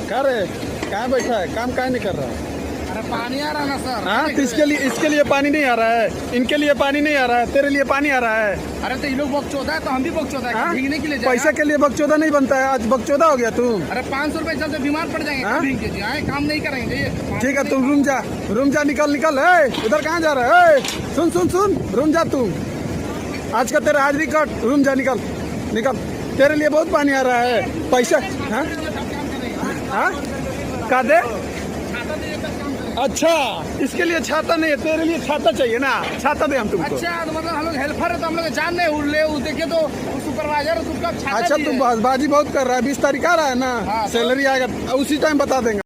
क्या रे, कहाँ बैठा है, काम काहे नहीं कर रहा है? अरे पानी आ रहा ना सर। हाँ, तो इसके लिए पानी नहीं आ रहा है, इनके लिए पानी नहीं आ रहा है, तेरे लिए पानी आ रहा है। अरे तो ये लोग बकचोदा है तो हम भी बकचोदा है, हाँ? भीगने के लिए जाए। पैसा के लिए बकचोदा नहीं बनता है, आज बकचोदा हो गया तू। अरे 500 रुपए चलते बीमार पड़ जाएंगे, हाँ? भीग के जी आए, काम नहीं करेंगे ये। ठीक है, तुम रूम जा, निकल निकल। उधर कहाँ जा रहा है? सुन सुन सुन, रूम जा तू, आज का तेरा हाजिरी कट, रूम जा, निकल निकल। तेरे लिए बहुत पानी आ रहा है, पैसा। हाँ हाँ, का दे? अच्छा, इसके लिए छाता नहीं है, तेरे लिए छाता चाहिए ना, छाता दे हम तुमको। अच्छा तो मतलब हम लोग हेल्पर है तो हम लोग जान नहीं उड़ले देखे तो सुपरवाइजर उसका छाता अच्छा, दिए। तू बाजी बहुत कर रहा है, 20 तारीख आ रहा है ना, हाँ, सैलरी आएगा उसी टाइम बता देंगे।